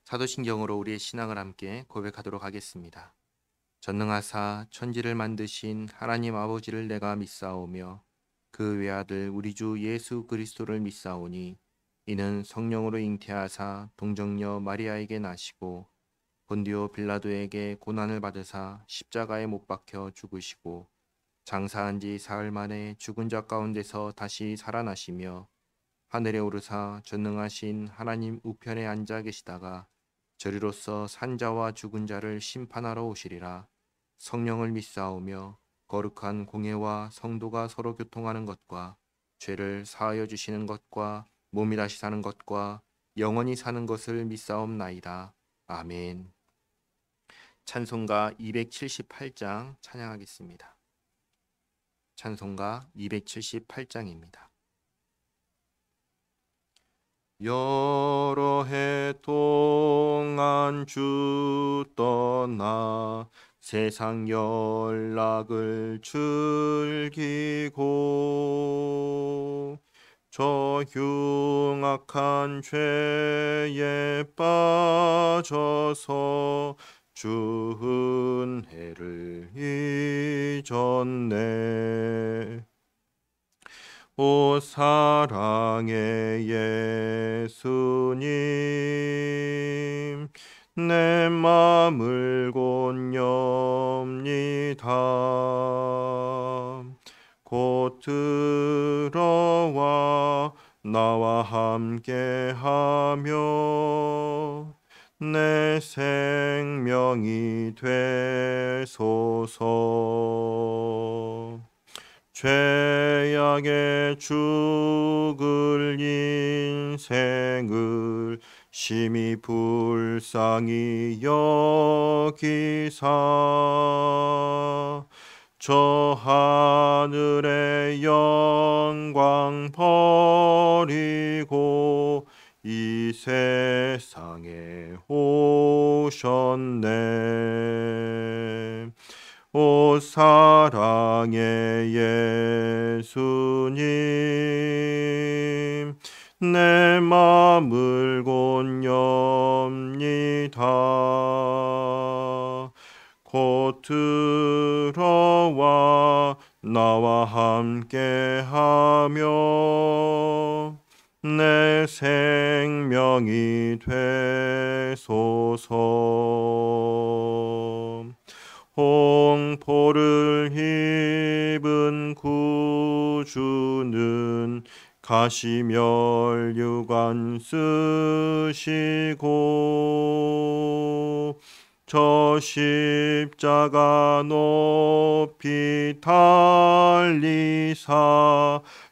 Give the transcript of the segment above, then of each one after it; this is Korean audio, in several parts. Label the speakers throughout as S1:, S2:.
S1: 사도신경으로 우리의 신앙을 함께 고백하도록 하겠습니다. 전능하사 천지를 만드신 하나님 아버지를 내가 믿사오며 그 외아들 우리 주 예수 그리스도를 믿사오니 이는 성령으로 잉태하사 동정녀 마리아에게 나시고 본디오 빌라도에게 고난을 받으사 십자가에 못 박혀 죽으시고 장사한 지 사흘 만에 죽은 자 가운데서 다시 살아나시며 하늘에 오르사 전능하신 하나님 우편에 앉아 계시다가 저리로서 산자와 죽은 자를 심판하러 오시리라. 성령을 믿사오며 거룩한 공회와 성도가 서로 교통하는 것과 죄를 사하여 주시는 것과 몸이 다시 사는 것과 영원히 사는 것을 믿사옵나이다. 아멘. 찬송가 278장 찬양하겠습니다. 찬송가 278장입니다. 여러 해 동안 주 떠나 세상 연락을 즐기고 저 흉악한 죄에 빠져서 주 은혜를 잊었네. 오 사랑의 예수님, 내 맘을 곧 엽니다. 곧 들어와 나와 함께하며 내 생명이 되소서. 죄악에 죽을 인생을 심히 불쌍히 여기사 저 하늘의 영광 버리고 이 세상에 오셨네. 오 사랑의 예수님, 내 맘을 곧 엽니다. 곧 들어와 나와 함께하며 내 생명이 되소서. 홍포를 입은 구주는 가시면류관 쓰시고 저 십자가 높이 달리사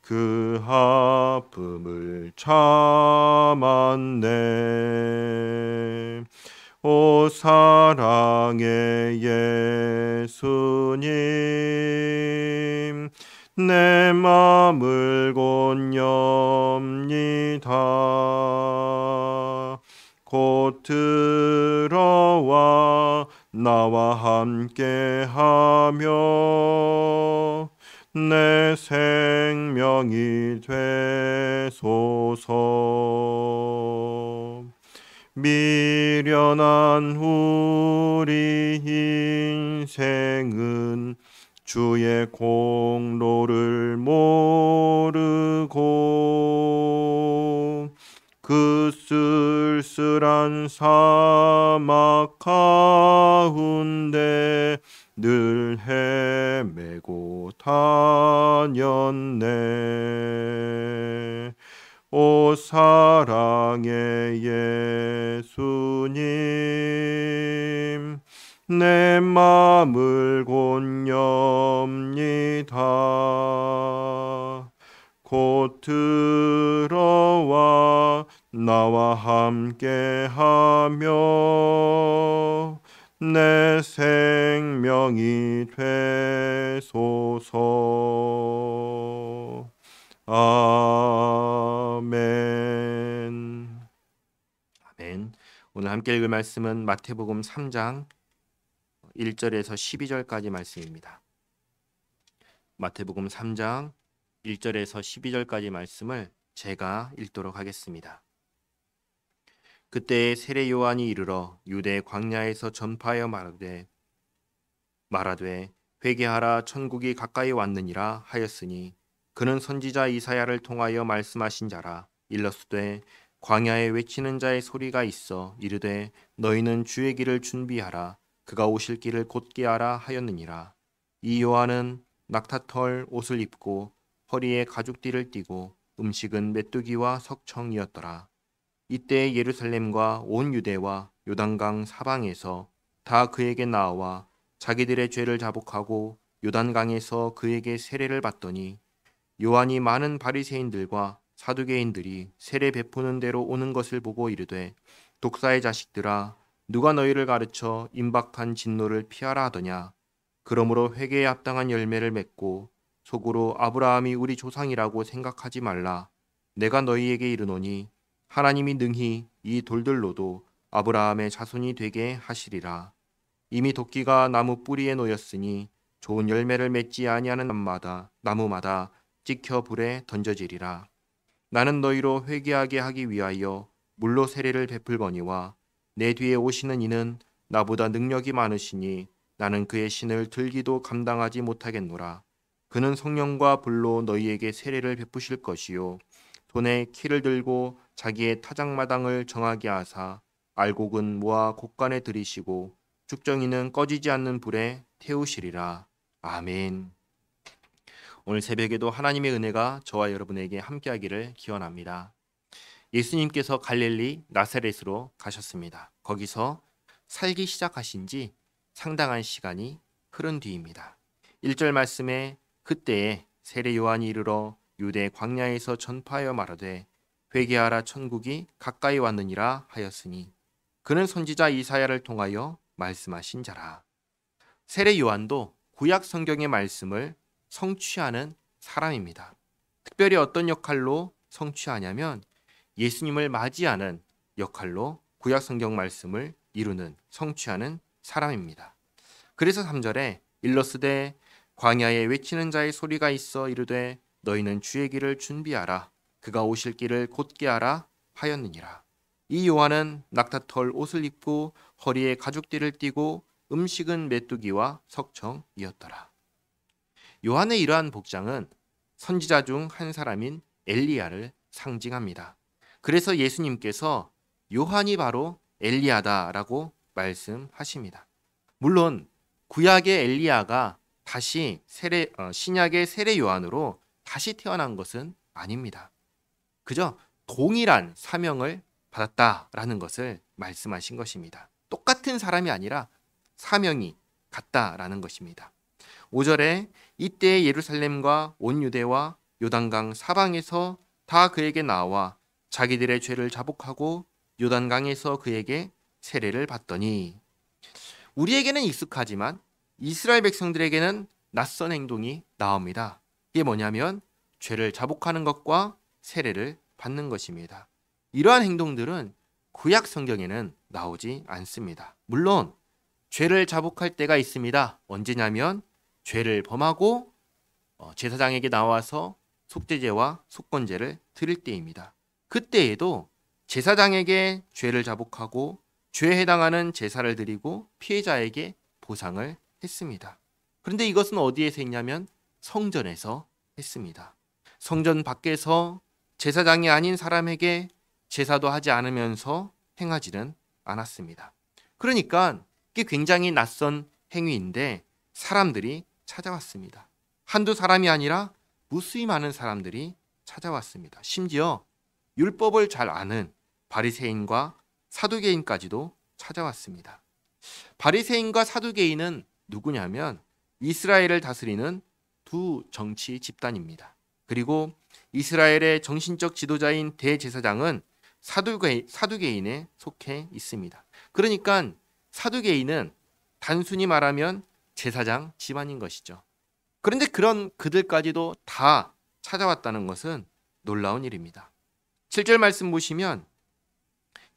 S1: 그 아픔을 참았네. 오 사랑의 예수님, 내 맘을 곧 엽니다. 곧 들어와 나와 함께하며 내 생명이 되소서. 미련한 우리 인생은 주의 공로를 모르고 그 쓸쓸한 사막 가운데 늘 헤매고 다녔네. 오 사랑의 예수님, 내 맘을 곧 엽니다. 곧 들어와 나와 함께하며 내 생명이 되소서. 아멘. 아멘. 오늘 함께 읽을 말씀은 마태복음 3장 1절에서 12절까지 말씀입니다. 마태복음 3장 1절에서 12절까지 말씀을 제가 읽도록 하겠습니다. 그때에 세례 요한이 이르러 유대 광야에서 전파하여 말하되 회개하라 천국이 가까이 왔느니라 하였으니 그는 선지자 이사야를 통하여 말씀하신 자라. 일러스되 광야에 외치는 자의 소리가 있어 이르되 너희는 주의 길을 준비하라 그가 오실 길을 곧게 하라 하였느니라. 이 요한은 낙타털 옷을 입고 허리에 가죽띠를 띠고 음식은 메뚜기와 석청이었더라. 이때 예루살렘과 온 유대와 요단강 사방에서 다 그에게 나와 자기들의 죄를 자복하고 요단강에서 그에게 세례를 받더니 요한이 많은 바리새인들과 사두개인들이 세례 베푸는 대로 오는 것을 보고 이르되 독사의 자식들아 누가 너희를 가르쳐 임박한 진노를 피하라 하더냐. 그러므로 회개에 합당한 열매를 맺고 속으로 아브라함이 우리 조상이라고 생각하지 말라. 내가 너희에게 이르노니 하나님이 능히 이 돌들로도 아브라함의 자손이 되게 하시리라. 이미 도끼가 나무 뿌리에 놓였으니 좋은 열매를 맺지 아니하는 나무마다 찍혀 불에 던져지리라. 나는 너희로 회개하게 하기 위하여 물로 세례를 베풀거니와 내 뒤에 오시는 이는 나보다 능력이 많으시니 나는 그의 신을 들기도 감당하지 못하겠노라. 그는 성령과 불로 너희에게 세례를 베푸실 것이요 손에 키를 들고 자기의 타작마당을 정하게 하사 알곡은 모아 곡간에 들이시고 죽정이는 꺼지지 않는 불에 태우시리라. 아멘. 오늘 새벽에도 하나님의 은혜가 저와 여러분에게 함께하기를 기원합니다. 예수님께서 갈릴리 나사렛으로 가셨습니다. 거기서 살기 시작하신 지 상당한 시간이 흐른 뒤입니다. 1절 말씀에 그때에 세례 요한이 이르러 유대 광야에서 전파하여 말하되 회개하라 천국이 가까이 왔느니라 하였으니 그는 선지자 이사야를 통하여 말씀하신 자라. 세례 요한도 구약 성경의 말씀을 성취하는 사람입니다. 특별히 어떤 역할로 성취하냐면 예수님을 맞이하는 역할로 구약 성경 말씀을 이루는 성취하는 사람입니다. 그래서 3절에 일러스되 광야에 외치는 자의 소리가 있어 이르되 너희는 주의 길을 준비하라 그가 오실 길을 곧게 하라 하였느니라. 이 요한은 낙타털 옷을 입고 허리에 가죽띠를 띠고 음식은 메뚜기와 석청이었더라. 요한의 이러한 복장은 선지자 중 한 사람인 엘리야를 상징합니다. 그래서 예수님께서 요한이 바로 엘리야다라고 말씀하십니다. 물론 구약의 엘리야가 다시 신약의 세례 요한으로 다시 태어난 것은 아닙니다. 그저 동일한 사명을 받았다라는 것을 말씀하신 것입니다. 똑같은 사람이 아니라 사명이 같다라는 것입니다. 5절에 이때 예루살렘과 온 유대와 요단강 사방에서 다 그에게 나와 자기들의 죄를 자복하고 요단강에서 그에게 세례를 받더니, 우리에게는 익숙하지만 이스라엘 백성들에게는 낯선 행동이 나옵니다. 이게 뭐냐면 죄를 자복하는 것과 세례를 받는 것입니다. 이러한 행동들은 구약 성경에는 나오지 않습니다. 물론 죄를 자복할 때가 있습니다. 언제냐면 죄를 범하고 제사장에게 나와서 속죄제와 속건제를 드릴 때입니다. 그때에도 제사장에게 죄를 자복하고 죄에 해당하는 제사를 드리고 피해자에게 보상을 했습니다. 그런데 이것은 어디에서 했냐면 성전에서 했습니다. 성전 밖에서 제사장이 아닌 사람에게 제사도 하지 않으면서 행하지는 않았습니다. 그러니까 이게 굉장히 낯선 행위인데 사람들이 찾아왔습니다. 한두 사람이 아니라 무수히 많은 사람들이 찾아왔습니다. 심지어 율법을 잘 아는 바리새인과 사두개인까지도 찾아왔습니다. 바리새인과 사두개인은 누구냐면 이스라엘을 다스리는 두 정치 집단입니다. 그리고 이스라엘의 정신적 지도자인 대제사장은 사두개인에 속해 있습니다. 그러니까 사두개인은 단순히 말하면 제사장 집안인 것이죠. 그런데 그런 그들까지도 다 찾아왔다는 것은 놀라운 일입니다. 7절 말씀 보시면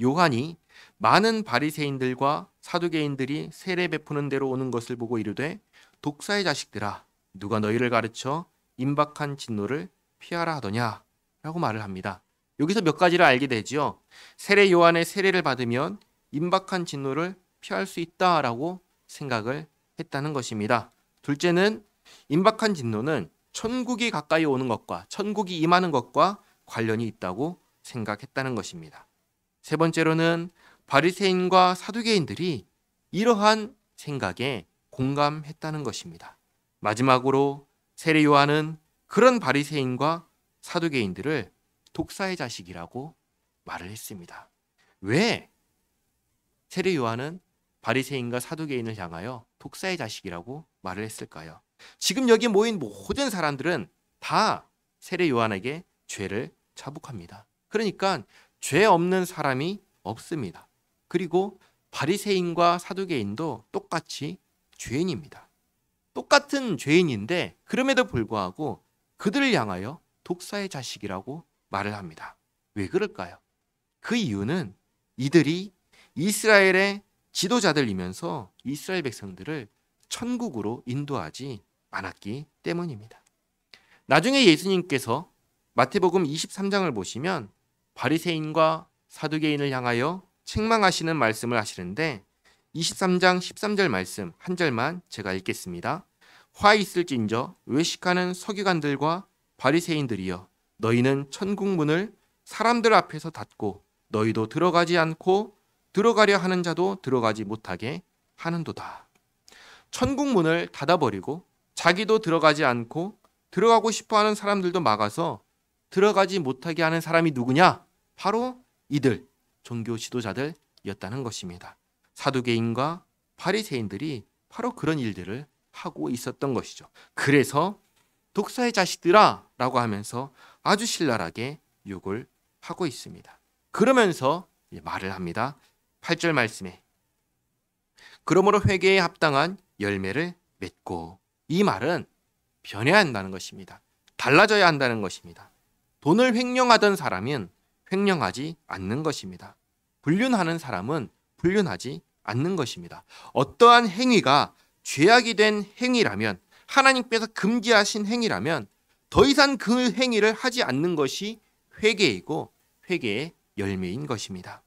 S1: 요한이 많은 바리새인들과 사두개인들이 세례 베푸는 대로 오는 것을 보고 이르되 독사의 자식들아 누가 너희를 가르쳐 임박한 진노를 피하라 하더냐 라고 말을 합니다. 여기서 몇 가지를 알게 되지요. 세례 요한의 세례를 받으면 임박한 진노를 피할 수 있다라고 생각을 했다는 것입니다. 둘째는 임박한 진노는 천국이 가까이 오는 것과 천국이 임하는 것과 관련이 있다고 생각했다는 것입니다. 세 번째로는 바리새인과 사두개인들이 이러한 생각에 공감했다는 것입니다. 마지막으로 세례 요한은 그런 바리새인과 사두개인들을 독사의 자식이라고 말을 했습니다. 왜 세례 요한은 바리새인과 사두개인을 향하여 독사의 자식이라고 말을 했을까요? 지금 여기 모인 모든 사람들은 다 세례 요한에게 죄를 자복합니다. 그러니까 죄 없는 사람이 없습니다. 그리고 바리새인과 사두개인도 똑같이 죄인입니다. 똑같은 죄인인데 그럼에도 불구하고 그들을 향하여 독사의 자식이라고 말을 합니다. 왜 그럴까요? 그 이유는 이들이 이스라엘의 지도자들이면서 이스라엘 백성들을 천국으로 인도하지 않았기 때문입니다. 나중에 예수님께서 마태복음 23장을 보시면 바리새인과 사두개인을 향하여 책망하시는 말씀을 하시는데 23장 13절 말씀 한 절만 제가 읽겠습니다. 화 있을진저 외식하는 서기관들과 바리새인들이여 너희는 천국 문을 사람들 앞에서 닫고 너희도 들어가지 않고 들어가려 하는 자도 들어가지 못하게 하는도다. 천국 문을 닫아버리고 자기도 들어가지 않고 들어가고 싶어하는 사람들도 막아서 들어가지 못하게 하는 사람이 누구냐? 바로 이들 종교 지도자들이었다는 것입니다. 사두개인과 바리새인들이 바로 그런 일들을 하고 있었던 것이죠. 그래서 독사의 자식들아 라고 하면서 아주 신랄하게 욕을 하고 있습니다. 그러면서 말을 합니다. 8절 말씀에 그러므로 회개에 합당한 열매를 맺고, 이 말은 변해야 한다는 것입니다. 달라져야 한다는 것입니다. 돈을 횡령하던 사람은 횡령하지 않는 것입니다. 불륜하는 사람은 불륜하지 않는 것입니다. 어떠한 행위가 죄악이 된 행위라면, 하나님께서 금지하신 행위라면 더 이상 그 행위를 하지 않는 것이 회개이고 회개의 열매인 것입니다.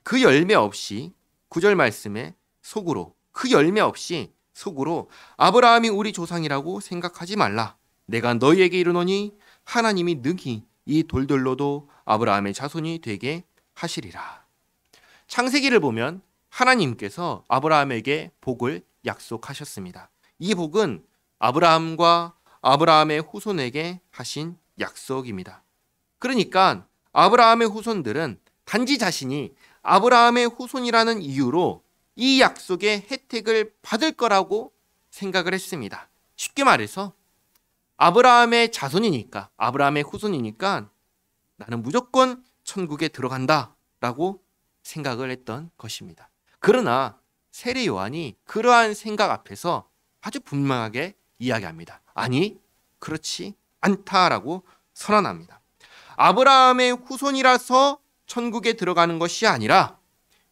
S1: 그 열매 없이 9절 말씀에 속으로, 그 열매 없이 속으로 아브라함이 우리 조상이라고 생각하지 말라. 내가 너희에게 이르노니 하나님이 능히 이 돌들로도 아브라함의 자손이 되게 하시리라. 창세기를 보면 하나님께서 아브라함에게 복을 약속하셨습니다. 이 복은 아브라함과 아브라함의 후손에게 하신 약속입니다. 그러니까 아브라함의 후손들은 단지 자신이 아브라함의 후손이라는 이유로 이 약속의 혜택을 받을 거라고 생각을 했습니다. 쉽게 말해서 아브라함의 자손이니까, 아브라함의 후손이니까 나는 무조건 천국에 들어간다라고 생각을 했던 것입니다. 그러나 세례 요한이 그러한 생각 앞에서 아주 분명하게 이야기합니다. 아니, 그렇지 않다라고 선언합니다. 아브라함의 후손이라서 천국에 들어가는 것이 아니라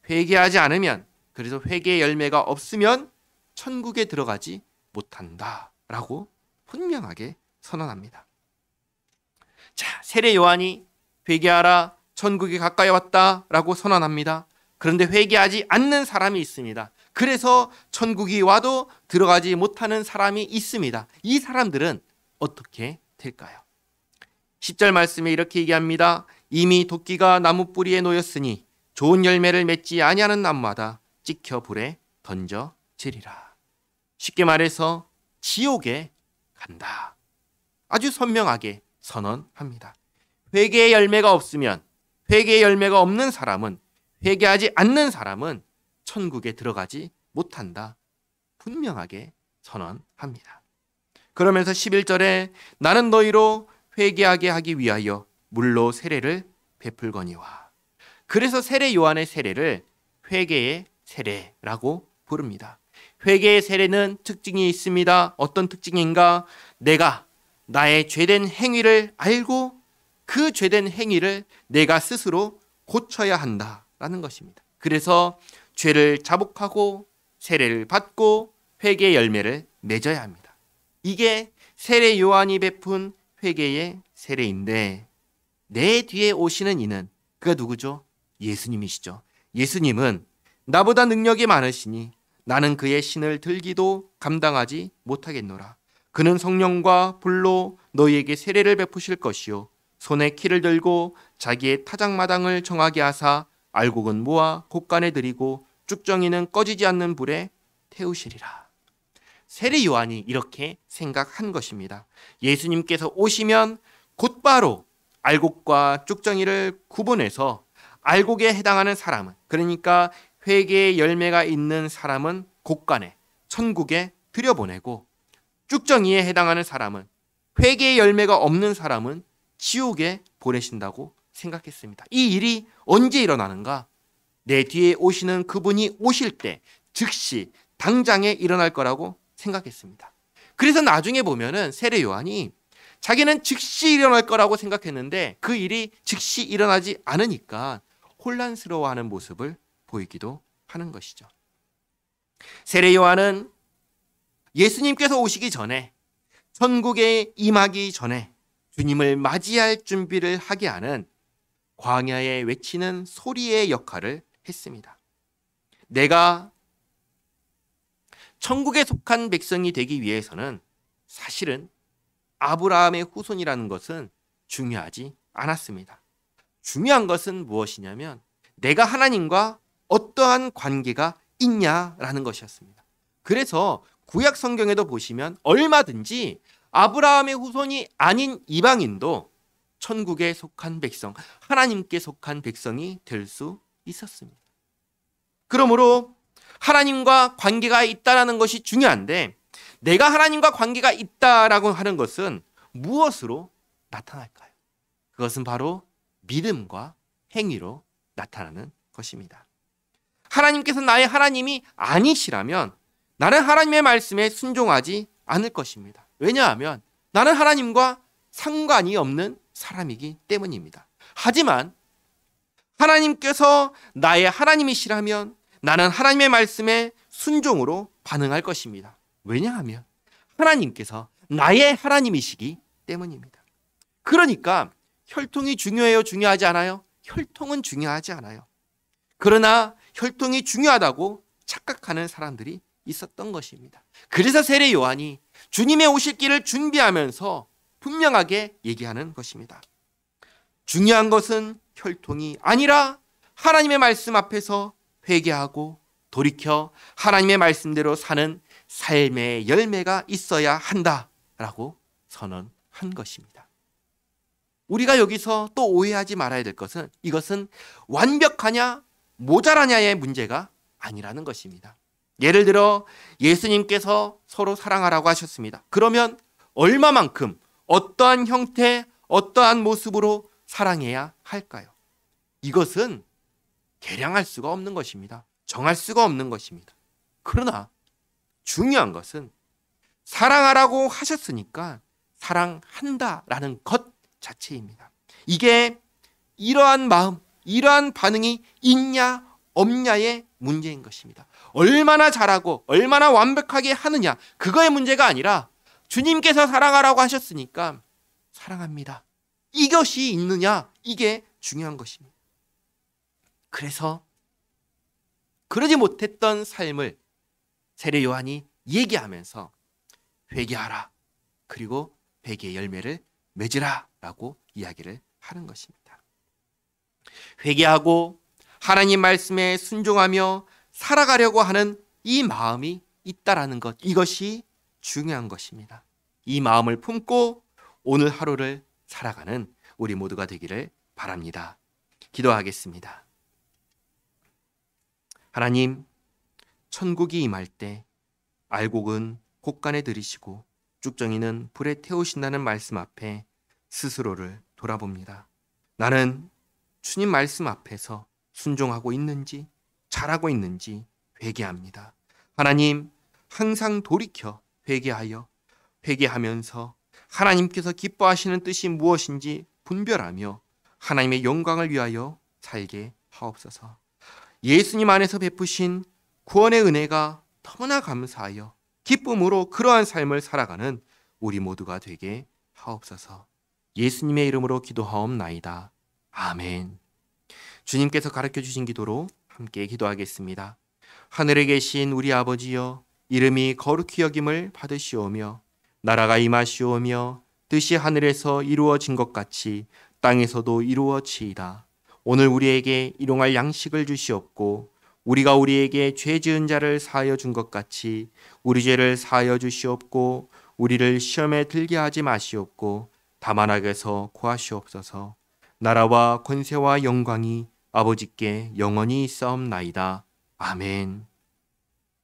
S1: 회개하지 않으면, 그래서 회개의 열매가 없으면 천국에 들어가지 못한다라고 분명하게 선언합니다. 자, 세례 요한이 회개하라, 천국이 가까이 왔다라고 선언합니다. 그런데 회개하지 않는 사람이 있습니다. 그래서 천국이 와도 들어가지 못하는 사람이 있습니다. 이 사람들은 어떻게 될까요? 10절 말씀에 이렇게 얘기합니다. 이미 도끼가 나무 뿌리에 놓였으니 좋은 열매를 맺지 아니하는 나무마다 찍혀 불에 던져지리라. 쉽게 말해서 지옥에 간다. 아주 선명하게 선언합니다. 회개의 열매가 없으면, 회개의 열매가 없는 사람은, 회개하지 않는 사람은 천국에 들어가지 못한다. 분명하게 선언합니다. 그러면서 11절에 나는 너희로 회개하게 하기 위하여 물로 세례를 베풀거니와. 그래서 세례 요한의 세례를 회개의 세례라고 부릅니다. 회개의 세례는 특징이 있습니다. 어떤 특징인가? 내가 나의 죄된 행위를 알고 그 죄된 행위를 내가 스스로 고쳐야 한다라는 것입니다. 그래서 죄를 자복하고 세례를 받고 회개의 열매를 맺어야 합니다. 이게 세례 요한이 베푼 회개의 세례인데, 내 뒤에 오시는 이는 그가 누구죠? 예수님이시죠. 예수님은 나보다 능력이 많으시니 나는 그의 신을 들기도 감당하지 못하겠노라. 그는 성령과 불로 너희에게 세례를 베푸실 것이요 손에 키를 들고 자기의 타작마당을 정하게 하사 알곡은 모아 곳간에 들이고 쭉정이는 꺼지지 않는 불에 태우시리라. 세례 요한이 이렇게 생각한 것입니다. 예수님께서 오시면 곧바로 알곡과 쭉정이를 구분해서 알곡에 해당하는 사람은, 그러니까 회개의 열매가 있는 사람은 곳간에 천국에 들여보내고, 쭉정이에 해당하는 사람은, 회개의 열매가 없는 사람은 지옥에 보내신다고 생각했습니다. 이 일이 언제 일어나는가? 내 뒤에 오시는 그분이 오실 때 즉시 당장에 일어날 거라고 생각했습니다. 그래서 나중에 보면은 세례 요한이 자기는 즉시 일어날 거라고 생각했는데 그 일이 즉시 일어나지 않으니까 혼란스러워하는 모습을 보이기도 하는 것이죠. 세례 요한은 예수님께서 오시기 전에, 천국에 임하기 전에 주님을 맞이할 준비를 하게 하는 광야에 외치는 소리의 역할을 했습니다. 내가 천국에 속한 백성이 되기 위해서는 사실은 아브라함의 후손이라는 것은 중요하지 않았습니다. 중요한 것은 무엇이냐면 내가 하나님과 어떠한 관계가 있냐라는 것이었습니다. 그래서 구약 성경에도 보시면 얼마든지 아브라함의 후손이 아닌 이방인도 천국에 속한 백성, 하나님께 속한 백성이 될 수 있었습니다. 그러므로 하나님과 관계가 있다라는 것이 중요한데, 내가 하나님과 관계가 있다라고 하는 것은 무엇으로 나타날까요? 그것은 바로 믿음과 행위로 나타나는 것입니다. 하나님께서 나의 하나님이 아니시라면 나는 하나님의 말씀에 순종하지 않을 것입니다. 왜냐하면 나는 하나님과 상관이 없는 사람이기 때문입니다. 하지만 하나님께서 나의 하나님이시라면 나는 하나님의 말씀에 순종으로 반응할 것입니다. 왜냐하면 하나님께서 나의 하나님이시기 때문입니다. 그러니까 혈통이 중요해요? 중요하지 않아요? 혈통은 중요하지 않아요. 그러나 혈통이 중요하다고 착각하는 사람들이 있었던 것입니다. 그래서 세례 요한이 주님의 오실 길을 준비하면서 분명하게 얘기하는 것입니다. 중요한 것은 혈통이 아니라 하나님의 말씀 앞에서 회개하고 돌이켜 하나님의 말씀대로 사는 삶의 열매가 있어야 한다라고 선언한 것입니다. 우리가 여기서 또 오해하지 말아야 될 것은 이것은 완벽하냐 모자라냐의 문제가 아니라는 것입니다. 예를 들어 예수님께서 서로 사랑하라고 하셨습니다. 그러면 얼마만큼, 어떠한 형태, 어떠한 모습으로 사랑해야 할까요? 이것은 계량할 수가 없는 것입니다. 정할 수가 없는 것입니다. 그러나 중요한 것은 사랑하라고 하셨으니까 사랑한다라는 것 자체입니다. 이게 이러한 마음, 이러한 반응이 있냐 없냐의 문제인 것입니다. 얼마나 잘하고 얼마나 완벽하게 하느냐, 그거의 문제가 아니라 주님께서 사랑하라고 하셨으니까 사랑합니다, 이것이 있느냐, 이게 중요한 것입니다. 그래서 그러지 못했던 삶을 세례 요한이 얘기하면서 회개하라, 그리고 회개의 열매를 맺으라 라고 이야기를 하는 것입니다. 회개하고 하나님 말씀에 순종하며 살아가려고 하는 이 마음이 있다라는 것, 이것이 중요한 것입니다. 이 마음을 품고 오늘 하루를 살아가는 우리 모두가 되기를 바랍니다. 기도하겠습니다. 하나님, 천국이 임할 때 알곡은 곳간에 들이시고 쭉정이는 불에 태우신다는 말씀 앞에 스스로를 돌아봅니다. 나는 주님 말씀 앞에서 순종하고 있는지, 잘하고 있는지 회개합니다. 하나님, 항상 돌이켜 회개하면서 하나님께서 기뻐하시는 뜻이 무엇인지 분별하며 하나님의 영광을 위하여 살게 하옵소서. 예수님 안에서 베푸신 구원의 은혜가 너무나 감사하여 기쁨으로 그러한 삶을 살아가는 우리 모두가 되게 하옵소서. 예수님의 이름으로 기도하옵나이다. 아멘. 주님께서 가르쳐 주신 기도로 함께 기도하겠습니다. 하늘에 계신 우리 아버지여, 이름이 거룩히 여김을 받으시오며 나라가 임하시오며 뜻이 하늘에서 이루어진 것 같이 땅에서도 이루어지이다. 오늘 우리에게 일용할 양식을 주시옵고 우리가 우리에게 죄 지은 자를 사하여 준 것 같이 우리 죄를 사하여 주시옵고 우리를 시험에 들게 하지 마시옵고 다만 악에서 구하시옵소서. 나라와 권세와 영광이 아버지께 영원히 있사옵나이다. 아멘.